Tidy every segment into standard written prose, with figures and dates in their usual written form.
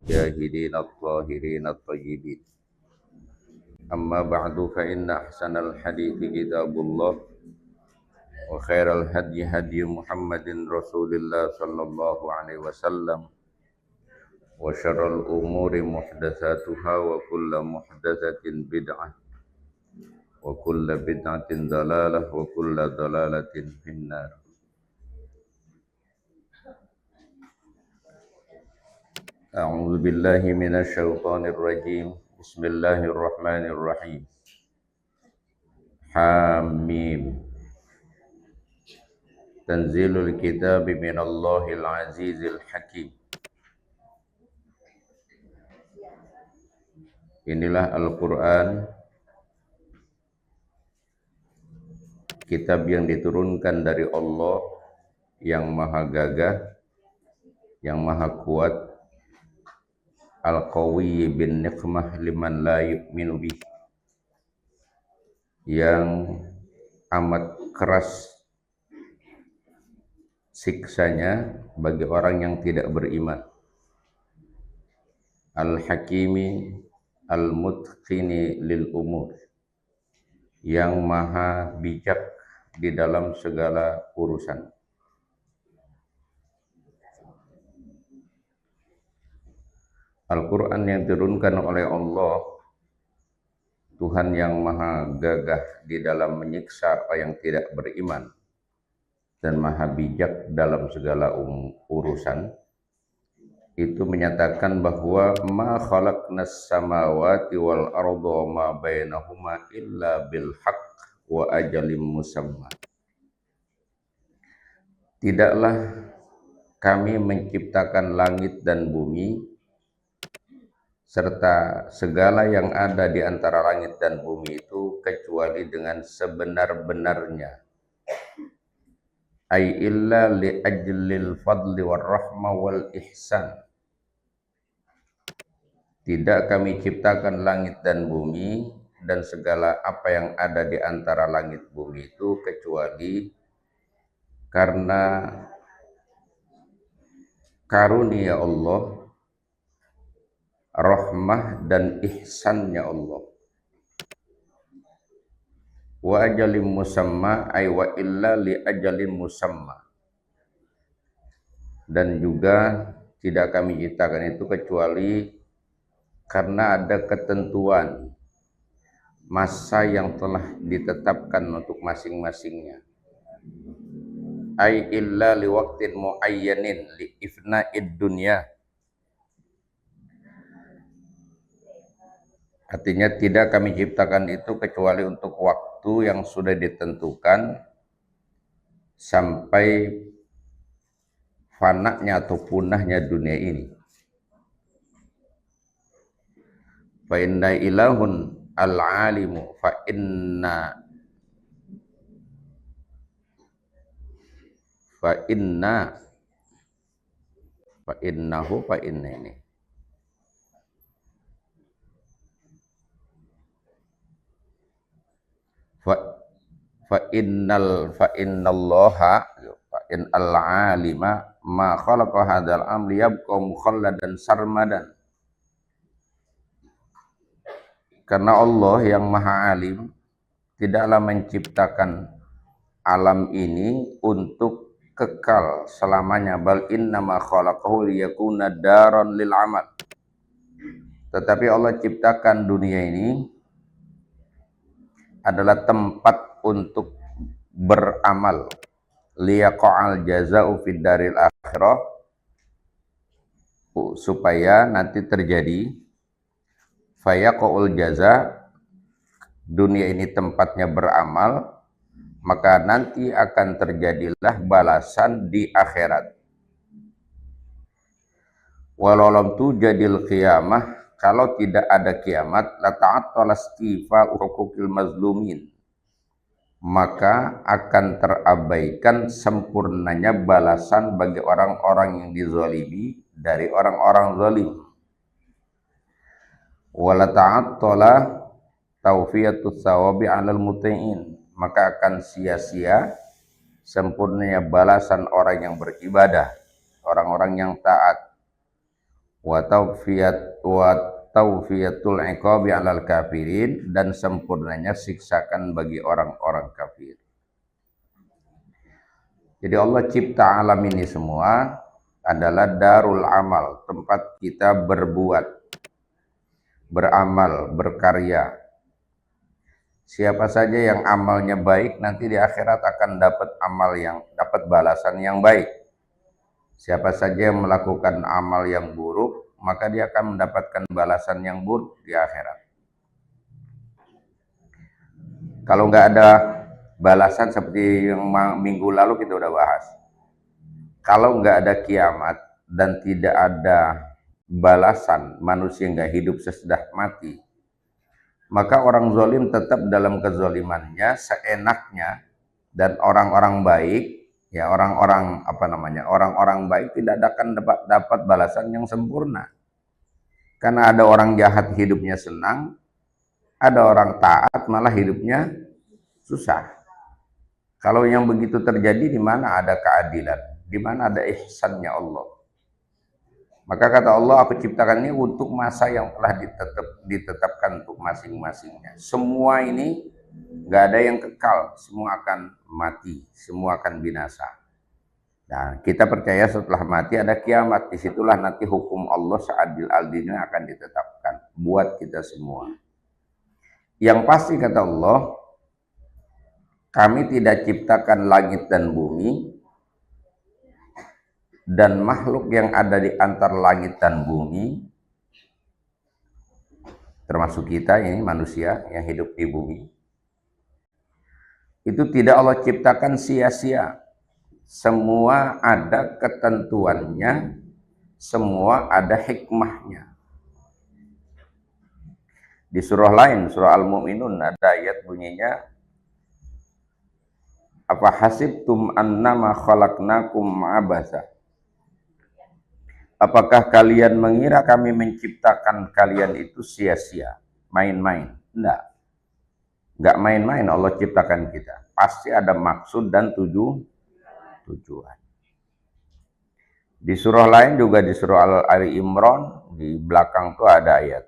الجاهدين الطاهرين الطيبين أما بعد فإن أحسن الحديث كتاب الله وخير الهدي هدي محمد رسول الله صلى الله عليه وسلم وشر الأمور محدثاتها وكل محدثة بدعة وكل بدعة ضلالة وكل ضلالة في النار. أعوذ بالله من الشيطان الرجيم. بسم الله الرحمن الرحيم. حاميم. تنزيل الكتاب من الله العزيز الحكيم. Inilah Al-Quran, kitab yang diturunkan dari Allah yang maha gagah, yang maha kuat, Al-Qawi bin Niqmah liman la yu'minu bih, yang amat keras siksanya bagi orang yang tidak beriman. Al-Hakimi Al-Mutqini lil umur, yang maha bijak di dalam segala urusan. Al-Quran yang diturunkan oleh Allah, Tuhan yang maha gagah di dalam menyiksa orang yang tidak beriman dan maha bijak dalam segala urusan, itu menyatakan bahwa ma khalaqnas samawati wal arda ma bainahuma illa bil haqq wa ajalim musamma. Tidaklah kami menciptakan langit dan bumi serta segala yang ada di antara langit dan bumi itu kecuali dengan sebenar-benarnya. Ay illa li ajlil fadli war rahma wal ihsan. Tidak kami ciptakan langit dan bumi dan segala apa yang ada di antara langit bumi itu kecuali karena karunia Allah, rahmah dan ihsannya Allah. Wa ajalim musamma ay wa illa li ajalim musamma. Dan juga tidak kami ciptakan itu kecuali karena ada ketentuan masa yang telah ditetapkan untuk masing-masingnya. Ay illa li waqtin muayyanin li ifna'id dunya. Artinya tidak kami ciptakan itu kecuali untuk waktu yang sudah ditentukan sampai fananya atau punahnya dunia ini. Fa inna ilahun al-alimu fa innahu fa inna ini. Fa innallaha fa in al-alima ma khalaqa hadzal amri yabqa mukhalladan sarmadan. Karena Allah yang maha alim tidaklah menciptakan alam ini untuk kekal selamanya, bal innama khalaqahu liyakuna daran lil amal. Tetapi Allah ciptakan dunia ini adalah tempat untuk beramal, liyaqa'al jaza'u fid daril akhirah, supaya nanti terjadi fayaqa'ul jaza, dunia ini tempatnya beramal, maka nanti akan terjadilah balasan di akhirat. Walau lam tujadil qiyamah, kalau tidak ada kiamat, la ta'attala istifa'u huquqil mazlumin, maka akan terabaikan sempurnanya balasan bagi orang-orang yang dizalimi dari orang-orang zalim. Wala ta'attala tawfiyatus sawabi 'alal muti'in, maka akan sia-sia sempurnanya balasan orang yang beribadah, orang-orang yang taat. wa tawfiyatul iqabi 'alal kafirin, dan sempurnanya siksakan bagi orang-orang kafir. Jadi Allah cipta alam ini semua adalah darul amal, tempat kita berbuat, beramal, berkarya. Siapa saja yang amalnya baik nanti di akhirat akan dapat balasan yang baik. Siapa saja yang melakukan amal yang buruk, maka dia akan mendapatkan balasan yang buruk di akhirat. Kalau nggak ada balasan seperti yang minggu lalu kita udah bahas, kalau nggak ada kiamat dan tidak ada balasan, manusia nggak hidup sesudah mati, maka orang zalim tetap dalam kezalimannya seenaknya, dan orang-orang baik, ya orang-orang baik tidak akan dapat balasan yang sempurna. Karena ada orang jahat hidupnya senang, ada orang taat malah hidupnya susah. Kalau yang begitu terjadi, di mana ada keadilan, di mana ada ihsannya Allah? Maka kata Allah, aku ciptakan ini untuk masa yang telah ditetapkan untuk masing-masingnya. Semua ini nggak ada yang kekal, semua akan mati, semua akan binasa. Nah, kita percaya setelah mati ada kiamat, disitulah nanti hukum Allah seadil-adilnya akan ditetapkan buat kita semua. Yang pasti kata Allah, kami tidak ciptakan langit dan bumi dan makhluk yang ada di antara langit dan bumi, termasuk kita ini manusia yang hidup di bumi, itu tidak Allah ciptakan sia-sia. Semua ada ketentuannya, semua ada hikmahnya. Di surah lain, surah Al-Mu'minun, ada ayat bunyinya, apa hasibtum annama khalaqnakum abasa. Apakah kalian mengira kami menciptakan kalian itu sia-sia, main-main? Enggak main-main Allah ciptakan kita. Pasti ada maksud dan tujuan. Di surah lain juga, di surah Ali Imran, di belakang tuh ada ayat.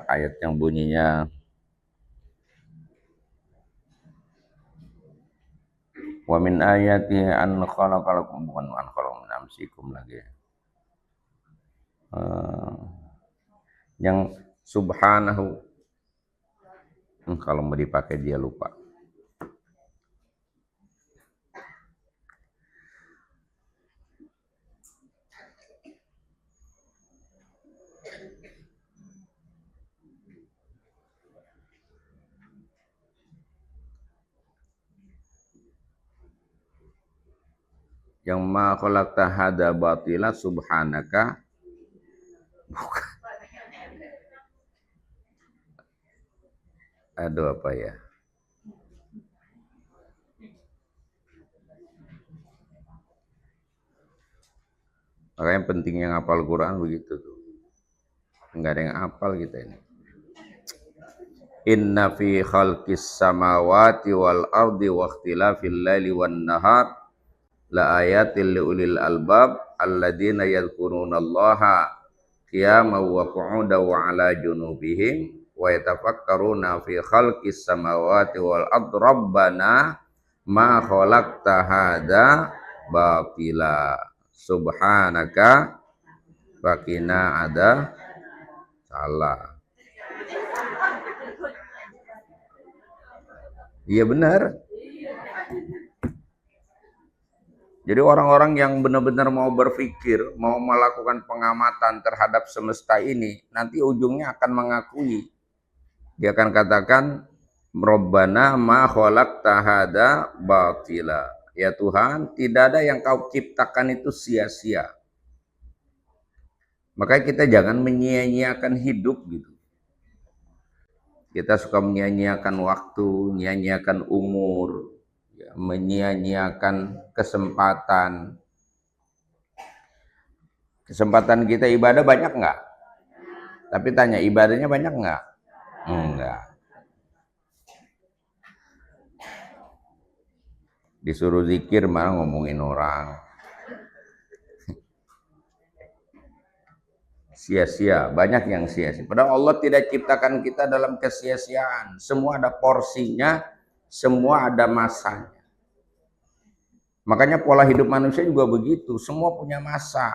Ayat yang bunyinya wa min ayatihi an khalaqalakum, bukan an khalaqalakum min amsikum lagi. Yang subhanahu, kalau mau dipakai dia lupa. Yang ma khalaqta hada batila subhanaka, bukan. Aduh, apa ya? Makanya pentingnya ngapal Quran begitu tuh. Enggak ada yang hafal kita ini. Inna fi khalqis samawati wal ardi wa ikhtilafil laili wan nahar la ayatil liulil albab alladzina yadhkurunallaha qiyaman wa qu'udan wa ala junubihim wa yatafakkaruna fi khalqis samawati wal ardi rabbana ma khalaqta hadza batila subhanaka faqina ada salah. Iya benar. Jadi orang-orang yang benar-benar mau berpikir, mau melakukan pengamatan terhadap semesta ini, nanti ujungnya akan mengakui. Dia akan katakan, Rabbana ma khalaqta hadza batila. Ya Tuhan, tidak ada yang kau ciptakan itu sia-sia. Makanya kita jangan menyia-nyiakan hidup gitu. Kita suka menyia-nyiakan waktu, menyia-nyiakan umur, menyia-nyiakan kesempatan. Kesempatan kita ibadah banyak nggak? Tapi tanya, ibadahnya banyak nggak? Enggak. Disuruh zikir malah ngomongin orang. Sia-sia, banyak yang sia-sia. Padahal Allah tidak ciptakan kita dalam kesia-siaan. Semua ada porsinya, semua ada masanya. Makanya pola hidup manusia juga begitu, semua punya masa.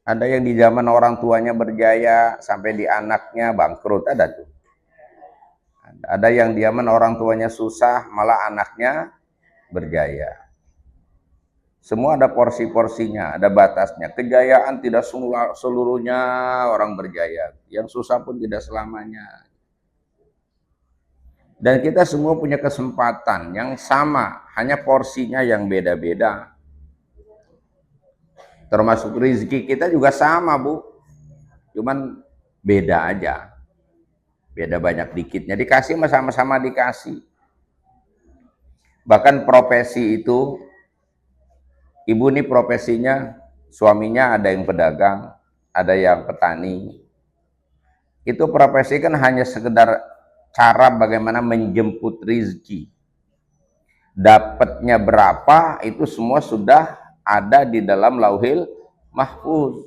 Ada yang di zaman orang tuanya berjaya, sampai di anaknya bangkrut, ada tuh. Ada yang di zaman orang tuanya susah, malah anaknya berjaya. Semua ada porsi-porsinya, ada batasnya. Kejayaan tidak seluruhnya orang berjaya. Yang susah pun tidak selamanya. Dan kita semua punya kesempatan yang sama, hanya porsinya yang beda-beda. Termasuk rezeki kita juga sama, Bu. Cuman beda aja. Beda banyak dikitnya. Dikasih sama-sama dikasih. Bahkan profesi itu, ibu ini profesinya, suaminya ada yang pedagang, ada yang petani. Itu profesi kan hanya sekedar cara bagaimana menjemput rezeki. Dapatnya berapa, itu semua sudah ada di dalam Lauhil Mahfuz.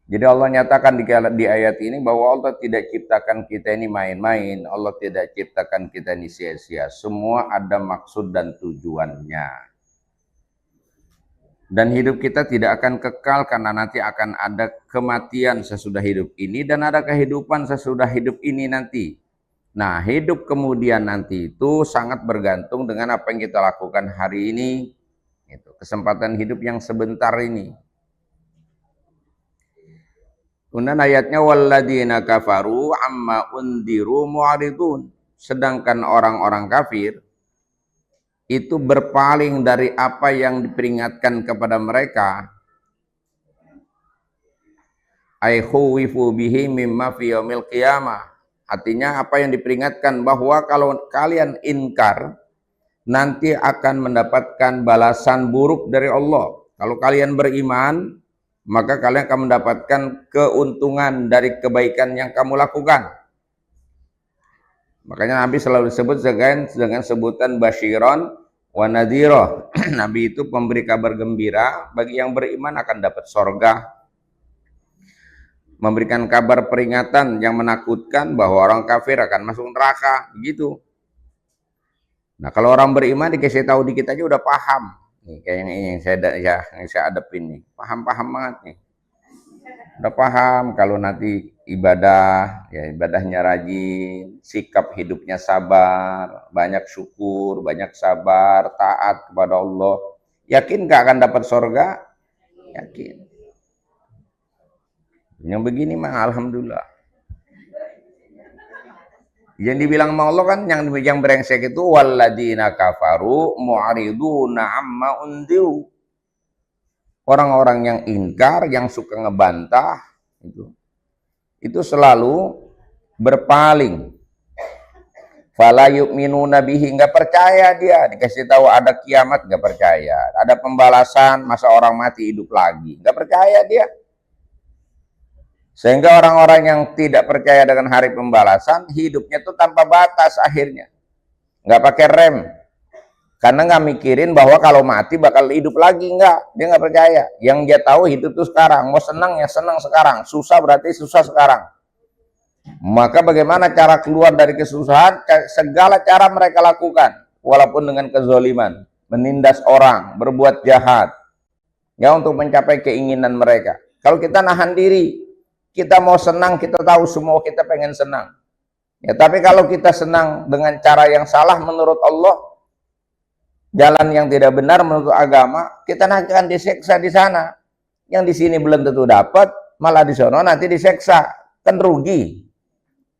Jadi Allah nyatakan di ayat ini bahwa Allah tidak ciptakan kita ini main-main. Allah tidak ciptakan kita ini sia-sia. Semua ada maksud dan tujuannya. Dan hidup kita tidak akan kekal karena nanti akan ada kematian sesudah hidup ini dan ada kehidupan sesudah hidup ini nanti. Nah, hidup kemudian nanti itu sangat bergantung dengan apa yang kita lakukan hari ini. Itu kesempatan hidup yang sebentar ini. Kemudian ayatnya walladzina kafaru amma undiru mu'ridun. Sedangkan orang-orang kafir itu berpaling dari apa yang diperingatkan kepada mereka. Ai khuwifu bihi mimma fi yaumil qiyamah. Artinya apa yang diperingatkan bahwa kalau kalian ingkar nanti akan mendapatkan balasan buruk dari Allah. Kalau kalian beriman maka kalian akan mendapatkan keuntungan dari kebaikan yang kamu lakukan. Makanya Nabi selalu disebut dengan sebutan basyiron wa nadhira. Nabi itu pemberi kabar gembira bagi yang beriman akan dapat sorga. Memberikan kabar peringatan yang menakutkan bahwa orang kafir akan masuk neraka. Begitu. Nah kalau orang beriman dikasih tahu dikit aja udah paham. Nih, kayak yang saya hadapin nih, paham banget nih. Udah paham kalau nanti ibadah, ya ibadahnya rajin, sikap hidupnya sabar, banyak syukur, banyak sabar, taat kepada Allah. Yakin gak akan dapat surga? Yakin. Yang begini mah alhamdulillah. Yang dibilang sama Allah kan yang brengsek itu walladzina kafaru mu'riduna amma undiru. Orang-orang yang ingkar, yang suka ngebantah itu selalu berpaling. Fala yu'minuna bihi, enggak percaya dia. Dikasih tahu ada kiamat enggak percaya. Ada pembalasan, masa orang mati hidup lagi. Enggak percaya dia. Sehingga orang-orang yang tidak percaya dengan hari pembalasan, hidupnya itu tanpa batas akhirnya. Nggak pakai rem. Karena nggak mikirin bahwa kalau mati bakal hidup lagi, nggak. Dia nggak percaya. Yang dia tahu hidup itu sekarang. Mau senang ya senang sekarang. Susah berarti susah sekarang. Maka bagaimana cara keluar dari kesusahan? Segala cara mereka lakukan. Walaupun dengan kezoliman. Menindas orang, berbuat jahat. Ya untuk mencapai keinginan mereka. Kalau kita nahan diri, kita mau senang, kita tahu semua kita pengen senang. Ya, tapi kalau kita senang dengan cara yang salah menurut Allah, jalan yang tidak benar menurut agama, kita nanti akan diseksa di sana. Yang di sini belum tentu dapat, malah di sana nanti diseksa, kan rugi.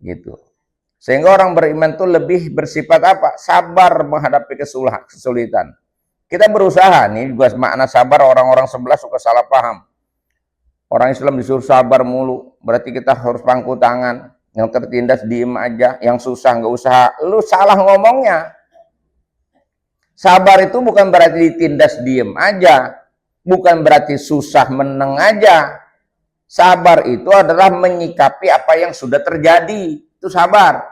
Gitu. Sehingga orang beriman itu lebih bersifat apa? Sabar menghadapi kesulitan. Kita berusaha, nih juga makna sabar orang-orang sebelah suka salah paham. Orang Islam disuruh sabar mulu, berarti kita harus pangku tangan. Yang tertindas diem aja, yang susah nggak usah. Lu salah ngomongnya. Sabar itu bukan berarti ditindas diem aja. bukan berarti susah meneng aja. Sabar itu adalah menyikapi apa yang sudah terjadi. Itu sabar.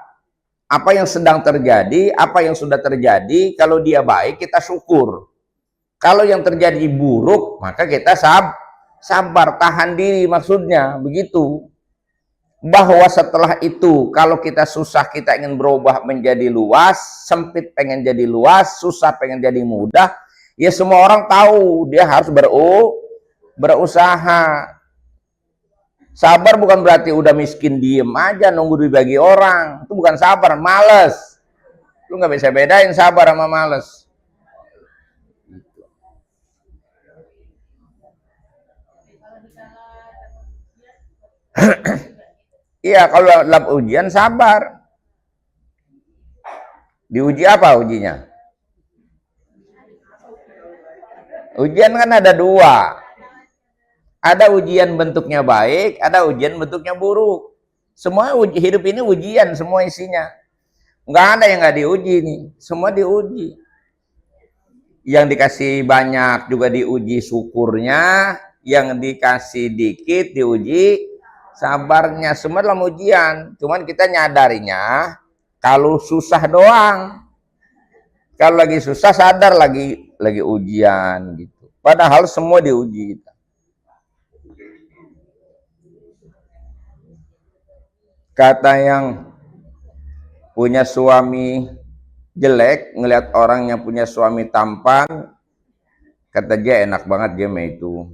Apa yang sedang terjadi, apa yang sudah terjadi, kalau dia baik kita syukur. Kalau yang terjadi buruk, maka kita sabar, tahan diri maksudnya, begitu. Bahwa setelah itu, kalau kita susah, kita ingin berubah menjadi luas, sempit pengen jadi luas, susah pengen jadi mudah, ya semua orang tahu, dia harus berusaha. Sabar bukan berarti udah miskin diem aja nunggu dibagi orang. Itu bukan sabar, males. Lu nggak bisa bedain sabar sama males. Iya, kalau dalam ujian sabar. Diuji apa ujinya? Ujian kan ada dua. Ada ujian bentuknya baik, ada ujian bentuknya buruk. Semua hidup ini ujian, semua isinya. Nggak ada yang nggak diuji nih, semua diuji. Yang dikasih banyak juga diuji syukurnya, yang dikasih dikit diuji sabarnya. Semua dalam ujian. Cuman kita nyadarinya kalau susah doang. Kalau lagi susah sadar lagi ujian gitu. Padahal semua diuji kita. Kata yang punya suami jelek, ngelihat orang yang punya suami tampan, kata dia enak banget dia mah itu.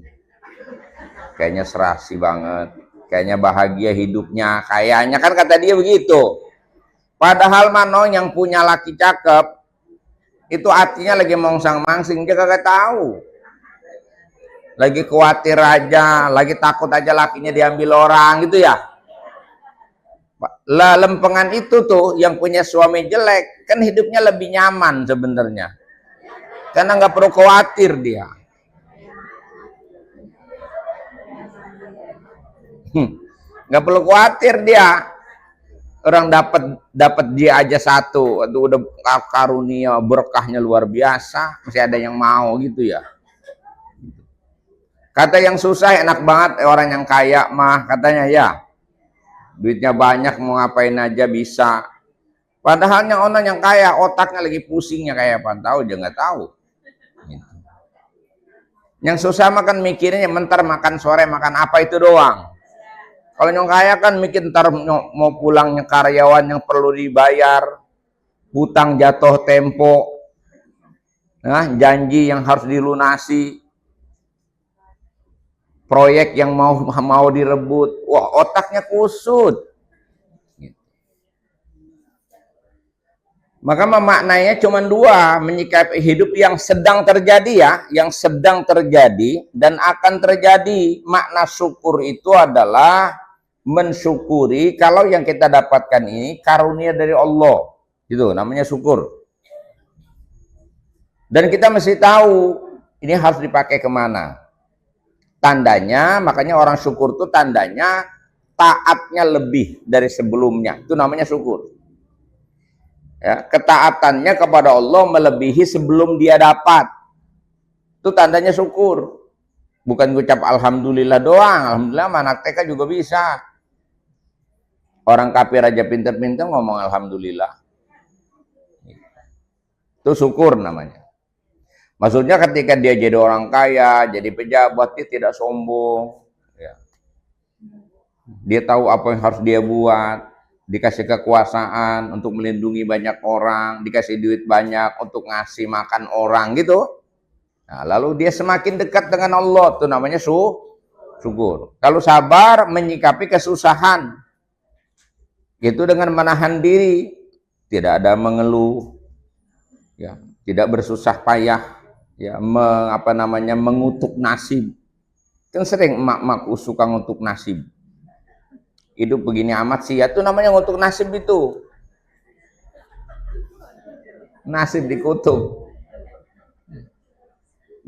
Kayaknya serasi banget, kayaknya bahagia hidupnya, kayaknya kan kata dia begitu. Padahal mano yang punya laki cakep, itu artinya lagi mongsang-mangsing, dia kagak tahu. Lagi khawatir aja, lagi takut aja lakinya diambil orang gitu ya. Lah lempengan itu tuh yang punya suami jelek kan hidupnya lebih nyaman sebenarnya karena nggak perlu khawatir dia. Nggak perlu khawatir dia. Orang dapat dia aja satu, itu udah karunia berkahnya luar biasa, masih ada yang mau gitu ya. Kata yang susah enak banget orang yang kaya mah katanya ya. Duitnya banyak mau ngapain aja bisa. Padahal yang orang yang kaya otaknya lagi pusingnya kayak apa tahu dia nggak tahu. Gitu. Yang susah makan mikirnya mentar makan sore makan apa itu doang. Kalau yang kaya kan mikir ntar mau pulangnya karyawan yang perlu dibayar, hutang jatuh tempo, nah, janji yang harus dilunasi, proyek yang mau direbut, wah otaknya kusut. Maka maknanya cuma dua, menyikapi hidup yang sedang terjadi ya, yang sedang terjadi dan akan terjadi. Makna syukur itu adalah mensyukuri kalau yang kita dapatkan ini karunia dari Allah. Itu namanya syukur. Dan kita mesti tahu ini harus dipakai kemana. Tandanya, makanya orang syukur itu tandanya taatnya lebih dari sebelumnya. Itu namanya syukur. Ya, ketaatannya kepada Allah melebihi sebelum dia dapat. Itu tandanya syukur. Bukan ucap alhamdulillah doang. Alhamdulillah anak TK juga bisa. Orang kafir aja pinter-pinter ngomong alhamdulillah. Itu syukur namanya. Maksudnya ketika dia jadi orang kaya, jadi pejabat, dia tidak sombong. Ya. Dia tahu apa yang harus dia buat. Dikasih kekuasaan untuk melindungi banyak orang, dikasih duit banyak untuk ngasih makan orang gitu. Nah, lalu dia semakin dekat dengan Allah, itu namanya syukur. Kalau sabar menyikapi kesusahan, itu dengan menahan diri, tidak ada mengeluh, ya, tidak bersusah payah, ya, mengutuk nasib. Kan sering emak-emakku suka ngutuk nasib. Hidup begini amat sih, ya itu namanya ngutuk nasib itu. Nasib dikutuk.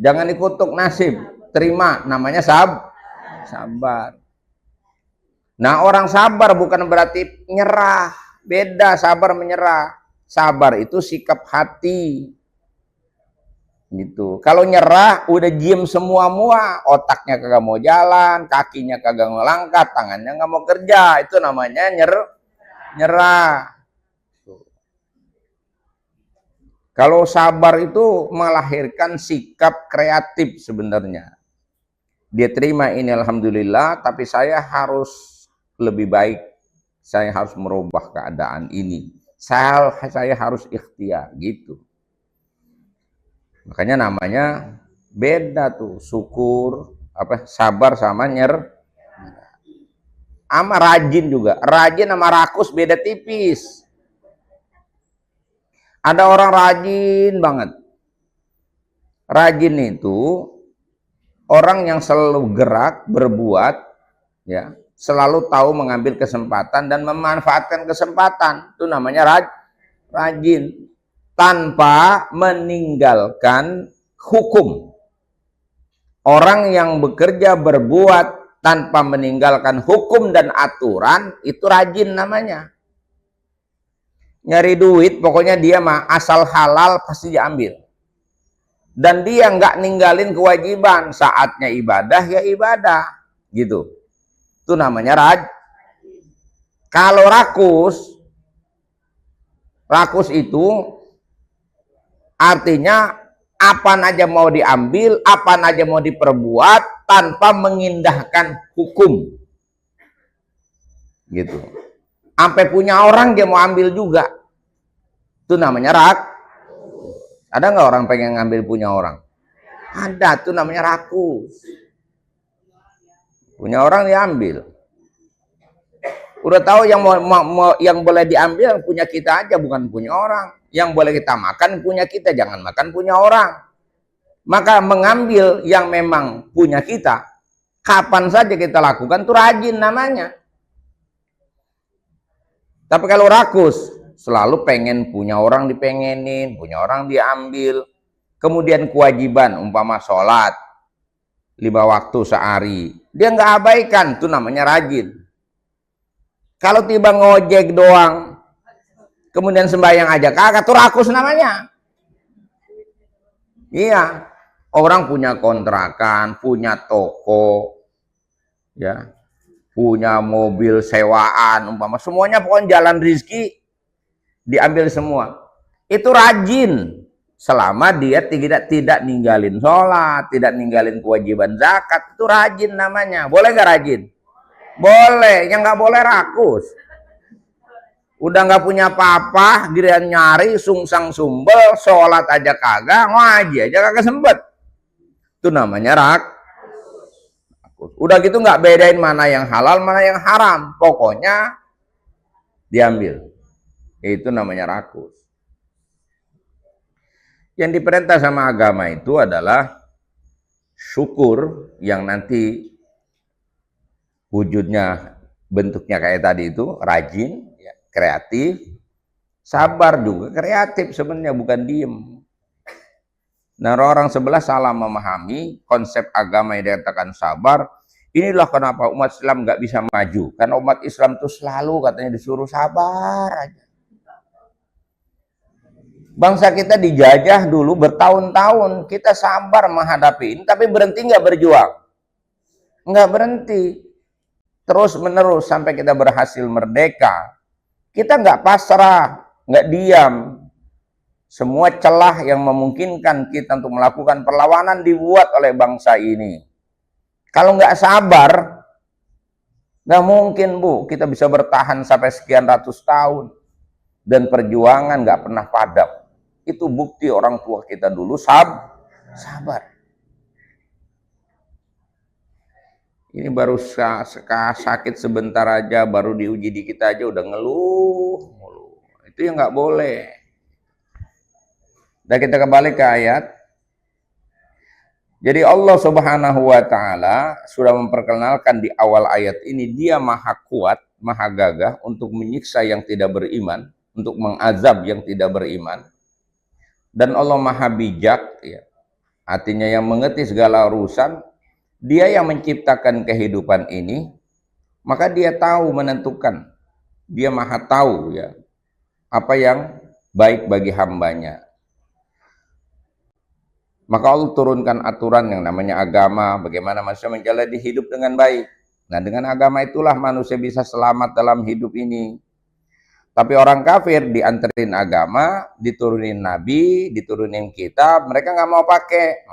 Jangan dikutuk nasib, terima, namanya sabar. Nah, orang sabar bukan berarti nyerah, beda sabar menyerah. Sabar itu sikap hati. Gitu. Kalau nyerah udah diem semua otaknya kagak mau jalan, kakinya kagak mau langkah, tangannya nggak mau kerja, itu namanya nyerah. Kalau sabar itu melahirkan sikap kreatif sebenarnya. Dia terima ini alhamdulillah, tapi saya harus lebih baik. Saya harus merubah keadaan ini. Saya harus ikhtiar gitu. Makanya namanya beda tuh, syukur, sabar sama sama rajin juga. Rajin sama rakus beda tipis. Ada orang rajin banget. Rajin itu orang yang selalu gerak, berbuat, ya, selalu tahu mengambil kesempatan dan memanfaatkan kesempatan. Itu namanya rajin. Tanpa meninggalkan hukum. Orang yang bekerja berbuat tanpa meninggalkan hukum dan aturan itu rajin namanya. Nyari duit pokoknya dia mah asal halal pasti diambil. Dan dia nggak ninggalin kewajiban, saatnya ibadah ya ibadah gitu. Itu namanya Kalau rakus itu artinya apa aja mau diambil, apa aja mau diperbuat tanpa mengindahkan hukum. Gitu. Sampai punya orang dia mau ambil juga. Itu namanya Ada nggak orang pengen ngambil punya orang? Ada, itu namanya rakus. Punya orang diambil. Udah tahu yang boleh diambil punya kita aja, bukan punya orang. Yang boleh kita makan punya kita, jangan makan punya orang. Maka mengambil yang memang punya kita, kapan saja kita lakukan itu rajin namanya. Tapi kalau rakus, selalu pengen punya orang dipengenin, punya orang diambil. Kemudian kewajiban, umpama sholat, 5 waktu sehari, dia nggak abaikan, itu namanya rajin. Kalau tiba ngojek doang, kemudian sembahyang aja kagak, tuh rakus namanya. Iya, orang punya kontrakan, punya toko, ya, punya mobil sewaan, umpama semuanya pokoknya jalan rezeki diambil semua. Itu rajin selama dia tidak ninggalin sholat, tidak ninggalin kewajiban zakat, itu rajin namanya. Boleh nggak rajin? Boleh, yang nggak boleh rakus. Udah nggak punya apa-apa, giliran nyari sungsang sumbel, sholat aja kagak, ngaji aja kagak sempet. Itu namanya rakus. Udah gitu nggak bedain mana yang halal, mana yang haram. Pokoknya diambil. Itu namanya rakus. Yang diperintah sama agama itu adalah syukur yang nanti wujudnya, bentuknya kayak tadi itu, rajin, kreatif, sabar juga kreatif sebenarnya, bukan diem. Nah, orang sebelah salah memahami konsep agama yang dikatakan sabar. Inilah kenapa umat Islam nggak bisa maju, karena umat Islam itu selalu katanya disuruh sabar aja. Bangsa kita dijajah dulu bertahun-tahun, kita sabar menghadapi ini, tapi berhenti nggak berjuang? Nggak berhenti, terus menerus sampai kita berhasil merdeka. Kita nggak pasrah, nggak diam. Semua celah yang memungkinkan kita untuk melakukan perlawanan dibuat oleh bangsa ini. Kalau nggak sabar, nggak mungkin Bu, kita bisa bertahan sampai sekian ratus tahun. Dan perjuangan nggak pernah padam. Itu bukti orang tua kita dulu sabar. Ini baru sakit sebentar aja, baru diuji dikit aja udah ngeluh. Itu yang nggak boleh. Dan kita kembali ke ayat. Jadi Allah Subhanahu wa Ta'ala sudah memperkenalkan di awal ayat ini, Dia maha kuat, maha gagah untuk menyiksa yang tidak beriman, untuk mengazab yang tidak beriman. Dan Allah maha bijak, ya. Artinya yang mengerti segala urusan. Dia yang menciptakan kehidupan ini, maka dia tahu menentukan. Dia maha tahu, ya, apa yang baik bagi hambanya. Maka Allah turunkan aturan yang namanya agama, bagaimana manusia menjalani hidup dengan baik. Nah, dengan agama itulah manusia bisa selamat dalam hidup ini. Tapi orang kafir dianterin agama, diturunin nabi, diturunin kitab, mereka nggak mau pakai.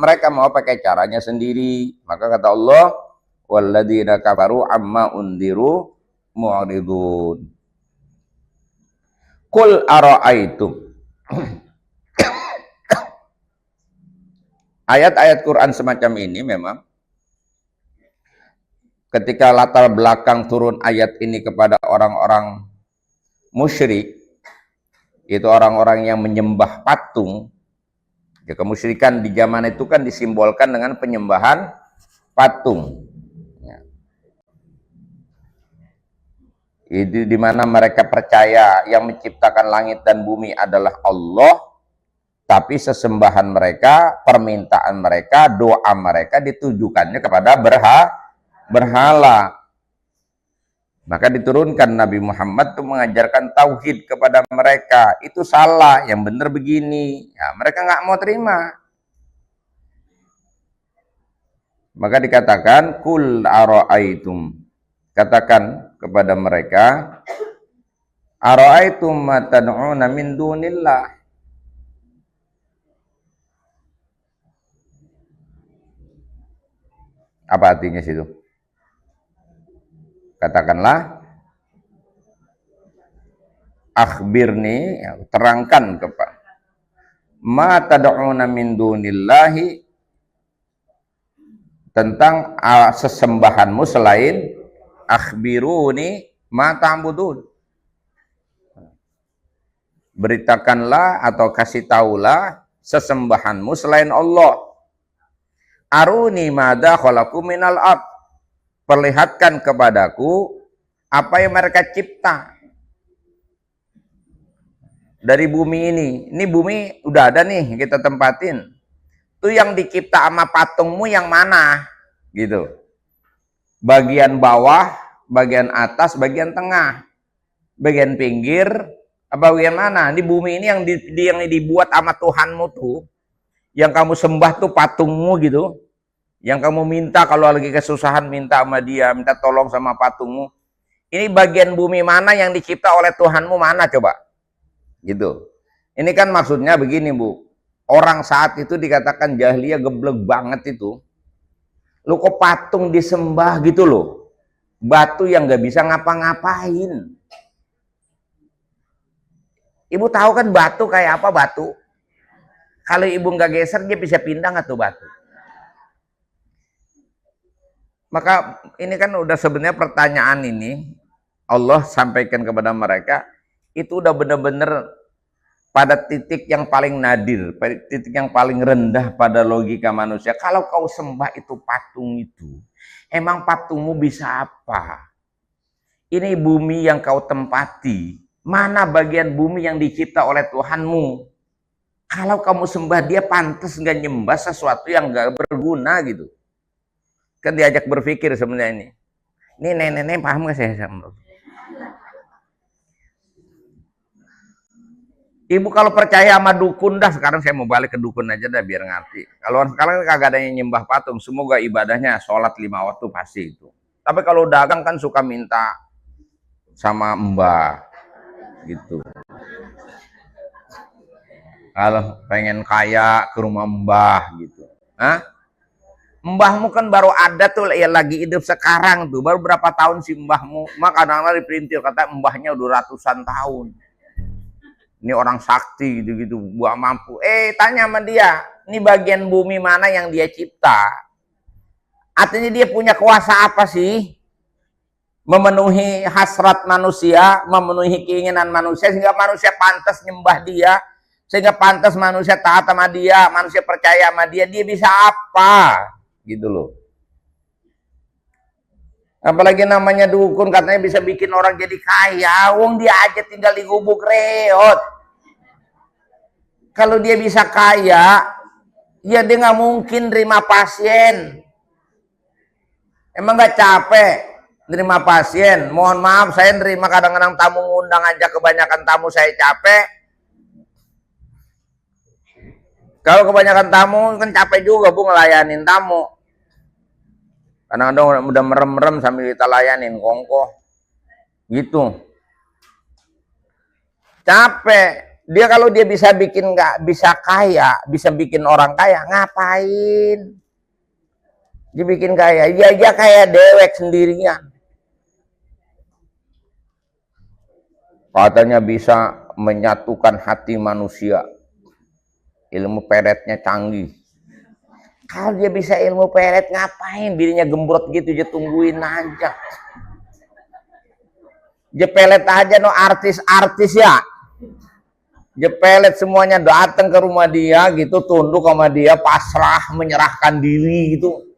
Mereka mau pakai caranya sendiri. Maka kata Allah, walladzina kafaru amma undiru mu'ridun. Qul ara'aitum. Ayat-ayat Quran semacam ini memang ketika latar belakang turun ayat ini kepada orang-orang musyrik, itu orang-orang yang menyembah patung. Ya, kemusyrikan di zaman itu kan disimbolkan dengan penyembahan patung. Ya. Itu dimana mereka percaya yang menciptakan langit dan bumi adalah Allah. Tapi sesembahan mereka, permintaan mereka, doa mereka ditujukannya kepada berhala. Maka diturunkan Nabi Muhammad itu mengajarkan tauhid kepada mereka. Itu salah, yang benar begini. Ya, mereka nggak mau terima. Maka dikatakan, Kul ara'aitum. Katakan kepada mereka, ara'aitum ma tad'una min dunillah. Apa artinya situ? Katakanlah, akhbirni, ya, terangkan kepada ma tad'una min dunillahi, tentang sesembahanmu selain akhbiruni ma ta'budun. Beritakanlah atau kasih taulah sesembahanmu selain Allah. Aruni madza khalaqu minal ard. Perlihatkan kepadaku apa yang mereka cipta dari bumi ini. Ini bumi udah ada nih, kita tempatin. Itu yang dicipta sama patungmu yang mana? Gitu. Bagian bawah, bagian atas, bagian tengah, bagian pinggir, apa bagian mana? Ini bumi ini yang dibuat sama Tuhanmu tuh, yang kamu sembah tuh patungmu gitu. Yang kamu minta kalau lagi kesusahan minta sama dia, minta tolong sama patungmu. Ini bagian bumi mana yang dicipta oleh Tuhanmu mana coba? Gitu. Ini kan maksudnya begini, Bu. Orang saat itu dikatakan jahiliyah geblek banget itu. Lu kok patung disembah gitu loh. Batu yang gak bisa ngapa-ngapain. Ibu tahu kan batu kayak apa batu? Kalau ibu nggak geser dia bisa pindah nggak tuh batu? Maka ini kan udah sebenarnya pertanyaan ini Allah sampaikan kepada mereka itu udah benar-benar pada titik yang paling nadir, titik yang paling rendah pada logika manusia. Kalau kau sembah itu patung itu, emang patungmu bisa apa? Ini bumi yang kau tempati, mana bagian bumi yang dicipta oleh Tuhanmu? Kalau kamu sembah dia pantas nggak nyembah sesuatu yang nggak berguna gitu. Kan diajak berpikir sebenarnya ini. Ini nenek-nenek paham nggak saya? Ibu kalau percaya sama dukun dah, sekarang saya mau balik ke dukun aja dah biar ngerti. Kalau sekarang kagak ada yang nyembah patung, semoga ibadahnya sholat 5 waktu pasti itu. Tapi kalau dagang kan suka minta sama mbah gitu. Kalau pengen kaya ke rumah mbah gitu. Hah? Mbahmu kan baru ada tuh ya lagi hidup sekarang tuh, baru berapa tahun sih mbahmu? Maka kadang-kadang diperintil kata mbahnya udah ratusan tahun. Ini orang sakti gitu-gitu, gua mampu. Tanya sama dia, ini bagian bumi mana yang dia cipta? Artinya dia punya kuasa apa sih? Memenuhi hasrat manusia, memenuhi keinginan manusia sehingga manusia pantas nyembah dia, sehingga pantas manusia taat sama dia, manusia percaya sama dia. Dia bisa apa? Gitu loh. Apalagi namanya dukun katanya bisa bikin orang jadi kaya. Wong dia aja tinggal di gubuk reot. Kalau dia bisa kaya, ya dia nggak mungkin nerima pasien. Emang nggak capek nerima pasien? Mohon maaf, saya nerima kadang-kadang tamu ngundang aja kebanyakan tamu saya capek. Kalau kebanyakan tamu kan capek juga Bu ngelayanin tamu. Kadang-kadang udah merem-merem sambil kita layanin kongkoh. Gitu. Capek. Dia kalau dia bisa bikin nggak bisa kaya, bisa bikin orang kaya, ngapain? Dia bikin kaya, dia aja kayak dewek sendirian. Katanya bisa menyatukan hati manusia. Ilmu peretnya canggih. Kalau dia bisa ilmu peret, ngapain bininya gembrot gitu, dia tungguin aja. Jepelet aja no artis-artis ya. Jepelet semuanya datang ke rumah dia gitu, tunduk sama dia, pasrah, menyerahkan diri gitu.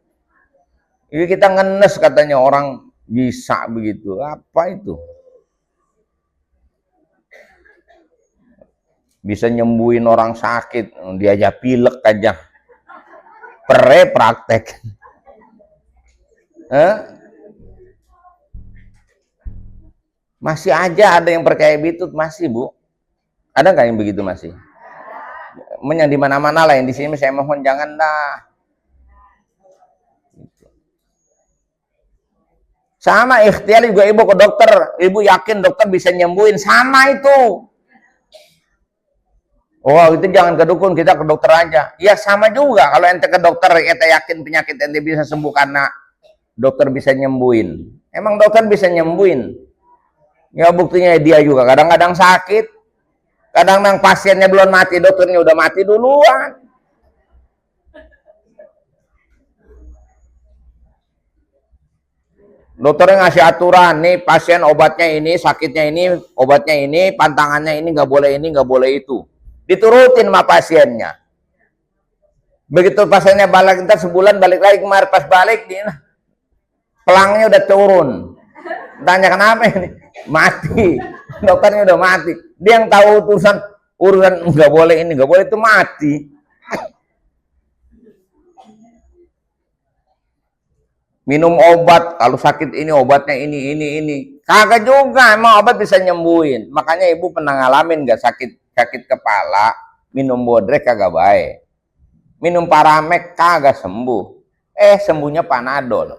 Ini kita ngenes katanya orang bisa begitu. Apa itu? Bisa nyembuhin orang sakit, dia aja pilek aja. Praktek. Masih aja ada yang percaya begitu, masih Bu. Ada nggak yang begitu masih? Yang di mana-mana lah, yang di sini saya mohon jangan dah. Sama ikhtiar juga ibu ke dokter, ibu yakin dokter bisa nyembuhin, sama itu. Oh itu jangan ke dukun, kita ke dokter aja. Ya sama juga, kalau ente ke dokter, ente yakin penyakit ente bisa sembuh karena dokter bisa nyembuhin. Emang dokter bisa nyembuhin? Ya buktinya dia juga kadang-kadang sakit, kadang-kadang pasiennya belum mati, dokternya udah mati duluan. Dokternya ngasih aturan, nih pasien obatnya ini, sakitnya ini, obatnya ini, pantangannya ini, nggak boleh itu. Diturutin sama pasiennya. Begitu pasiennya balik, ntar sebulan balik lagi kemarin, pas balik dia pelangnya udah turun. Tanya kenapa ini? Mati. Dokternya udah mati. Dia yang tahu urusan nggak boleh ini, nggak boleh itu, mati. Minum obat, kalau sakit ini obatnya ini. Kagak juga, emang obat bisa nyembuhin. Makanya ibu pernah ngalamin nggak sakit kepala, minum bodrek kagak baik. Minum Paramek kagak sembuh. Sembuhnya Panadol.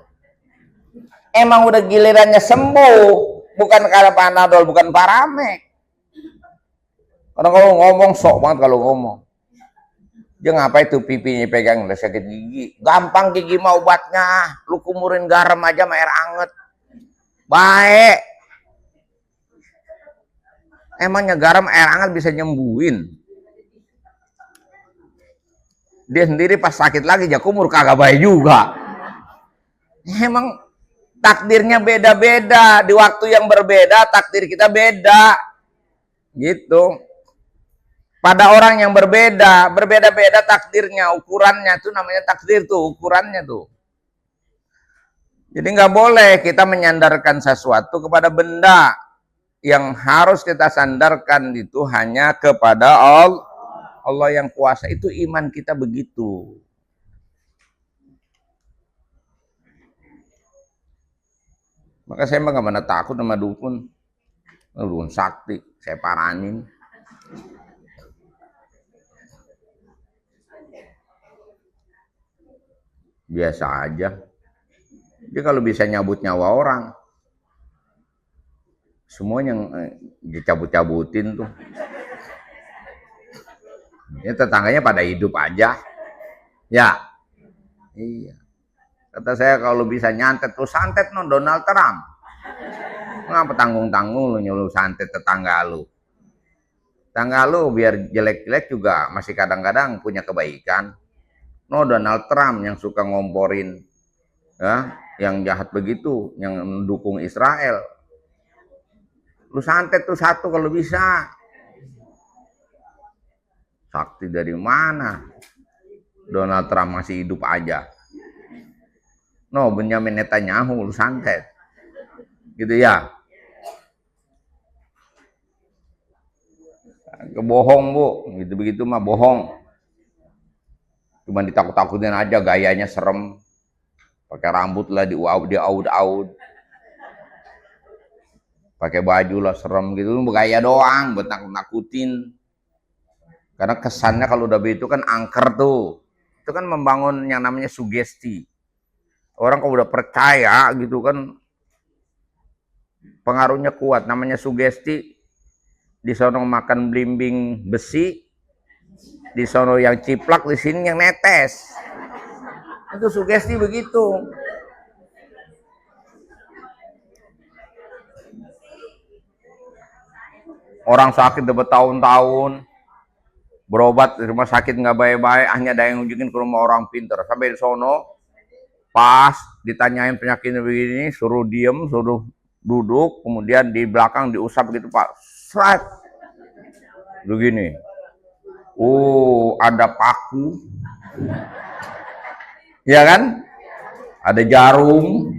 Emang udah gilirannya sembuh, bukan karena Panadol, bukan Paramek. Karena kalau ngomong sok banget kalau ngomong. Dia ngapain tuh pipinya pegang, udah sakit gigi. Gampang gigi mah obatnya, lu kumurin garam aja sama air anget. Baik. Emangnya garam air anget bisa nyembuhin? Dia sendiri pas sakit lagi ya kumur kagak baik juga. Emang takdirnya beda-beda, di waktu yang berbeda takdir kita beda. Gitu. Pada orang yang berbeda-beda takdirnya, ukurannya itu namanya takdir tuh, ukurannya tuh. Jadi nggak boleh kita menyandarkan sesuatu kepada benda. Yang harus kita sandarkan itu hanya kepada Allah. Allah yang kuasa, itu iman kita begitu. Maka saya mah nggak pernah takut sama dukun. Dukun sakti, saya paranin. Biasa aja. Dia kalau bisa nyabut nyawa orang, semuanya dicabut-cabutin tuh. Ya tetangganya pada hidup aja. Ya. Iya. Kata saya kalau bisa nyantet tuh santet no Donald Trump. Ngapa tanggung-tanggung lu nyuruh santet tetangga lu? Tetangga lu biar jelek-jelek juga masih kadang-kadang punya kebaikan. No Donald Trump yang suka ngomporin, ya, yang jahat begitu, yang mendukung Israel. Lu santet tuh satu kalau bisa. Sakti dari mana? Donald Trump masih hidup aja. No, Benjamin Netanyahu lu santet. Gitu ya. Kebohong Bu, gitu-begitu mah bohong. Cuma ditakut-takutin aja, gayanya serem. Pakai rambut lah diaud-aud. Pakai baju lah serem gitu, gaya doang buat nakut-nakutin. Karena kesannya kalau udah begitu kan angker tuh. Itu kan membangun yang namanya sugesti. Orang kalau udah percaya gitu kan pengaruhnya kuat. Namanya sugesti. Di sono makan belimbing besi, di sono yang ciplak, di sini yang netes. Itu sugesti begitu. Orang sakit udah bertahun-tahun, berobat di rumah sakit nggak baik-baik, hanya ada yang nunjukin ke rumah orang pintar. Sampai di sono, pas ditanyain penyakitnya begini, suruh diem, suruh duduk, kemudian di belakang diusap gitu Pak, seret, begini. Oh, ada paku, ya kan? Ada jarum,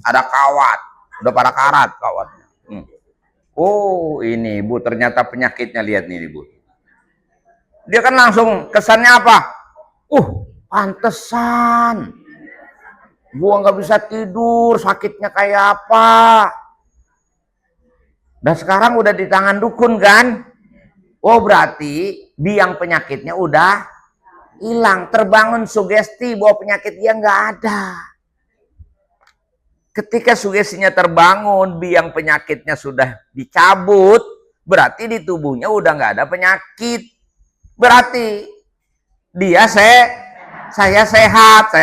ada kawat, udah pada karat kawatnya. Oh, ini Bu, ternyata penyakitnya, lihat nih Bu. Dia kan langsung kesannya apa? Pantesan. Gua nggak bisa tidur, sakitnya kayak apa? Dan sekarang udah di tangan dukun kan? Oh, berarti biang penyakitnya udah hilang, terbangun sugesti bahwa penyakit dia nggak ada. Ketika sugestinya terbangun, biang penyakitnya sudah dicabut, berarti di tubuhnya udah nggak ada penyakit. Berarti dia saya sehat,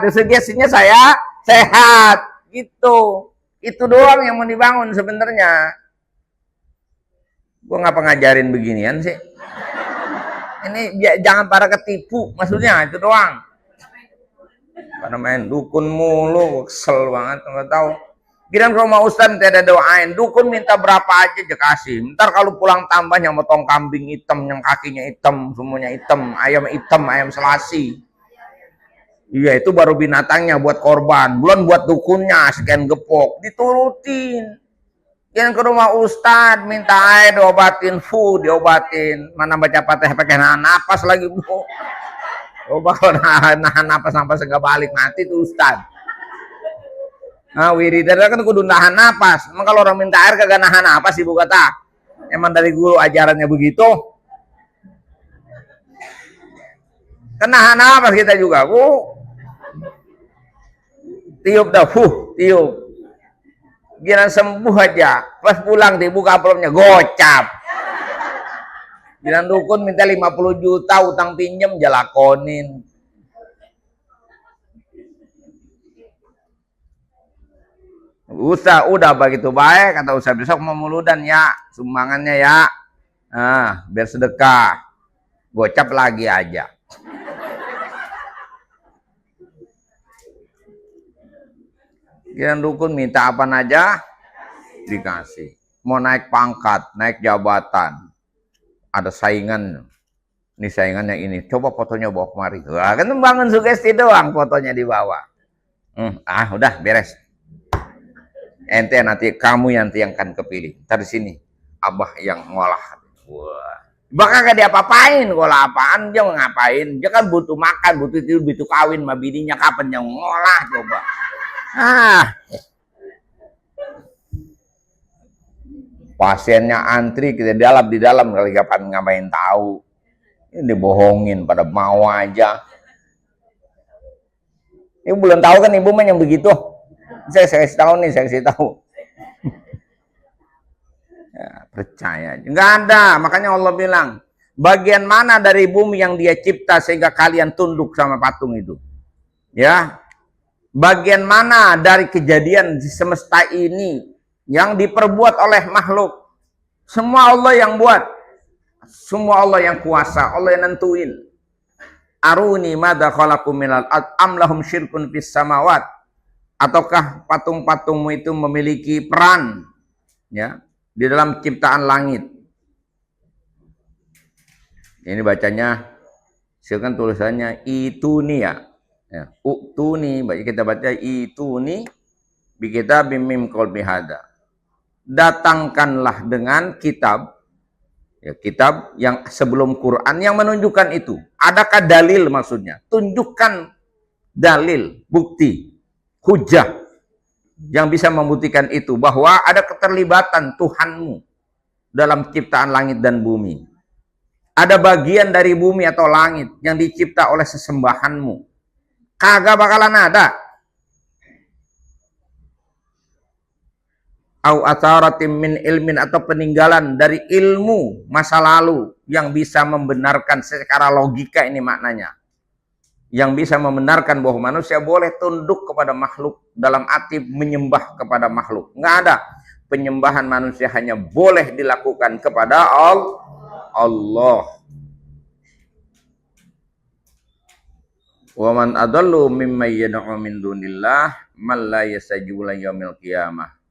sugestinya saya sehat, gitu. Itu doang yang mau dibangun sebenarnya. Gue ngapa ngajarin beginian sih? Ini jangan pada ketipu, maksudnya itu doang. Pada main dukun mulu, kesel banget, nggak tahu. Kirain ke rumah Ustaz tidak doain, dukun minta berapa aja dia kasih. Ntar kalau pulang tambah yang motong kambing hitam, yang kakinya hitam, semuanya hitam, ayam selasi. Iya, itu baru binatangnya buat korban, belum buat dukunnya sekian gepok, diturutin. Yang ke rumah Ustaz minta air diobatin, diobatin. Mana baca Fatihah pakai nahan napas lagi, Bu. Coba kalau nahan napas sampai nggak balik mati tuh Ustaz. Nah, wiridan kan kudu nahan napas. Emang kalau orang minta air kagak nahan napas, Ibu kata. Emang dari guru ajarannya begitu. Kan nahan napas kita juga, Bu. Tiup dah, tiup. Biar sembuh aja. Pas pulang dibuka amplopnya gocap. Bilang dukun minta 50 juta utang pinjem jalakonin. Udah begitu baik, kata Ustaz, besok mau muludan ya, sumbangannya ya. Biar sedekah. Gocap lagi aja. Bilang dukun minta apa aja dikasih. Mau naik pangkat, naik jabatan, ada saingan. Ini saingannya ini. Coba fotonya bawa kemari. Wah, kan membangun sugesti doang, fotonya dibawa. Udah beres. Ente nanti kamu yang akan kepilih. Ntar di sini Abah yang ngolah. Wah. Bakal gak diapa-apain, ngolah apaan dia ngapain? Dia kan butuh makan, butuh tidur, butuh kawin sama bininya, kapan yang ngolah coba. Pasiennya antri kita di dalam kali kapan ngapain tahu. Ini dibohongin pada mau aja. Ibu belum tahu kan ibu mah yang begitu. Saya kasih tahu nih, saya kasih tahu. Ya, percaya. Enggak ada, makanya Allah bilang, bagian mana dari bumi yang dia cipta sehingga kalian tunduk sama patung itu? Ya. Bagian mana dari kejadian di semesta ini yang diperbuat oleh makhluk? Semua Allah yang buat. Semua Allah yang kuasa, Allah yang nentuin. Aruni madza khalaqu minal ard am lahum syirkun fis samawat. Ataukah patung-patungmu itu memiliki peran ya di dalam ciptaan langit? Ini bacanya, silakan tulisannya itu nih ya. Uktuni, kita baca ituni bi kitabim mim qalbi hada. Datangkanlah dengan kitab, ya, kitab yang sebelum Quran yang menunjukkan itu. Adakah dalil maksudnya? Tunjukkan dalil, bukti, hujah yang bisa membuktikan itu bahwa ada keterlibatan Tuhanmu dalam ciptaan langit dan bumi. ada bagian dari bumi atau langit yang dicipta oleh sesembahanmu. Kagak bakalan ada. Au atharatim min ilmin, atau peninggalan dari ilmu masa lalu yang bisa membenarkan secara logika, ini maknanya, yang bisa membenarkan bahwa manusia boleh tunduk kepada makhluk dalam arti menyembah kepada makhluk. Nggak ada. Penyembahan manusia hanya boleh dilakukan kepada Allah. Wa man adallu mimman yad'u min dunillah man la yastajibu ila yaumil qiyamah.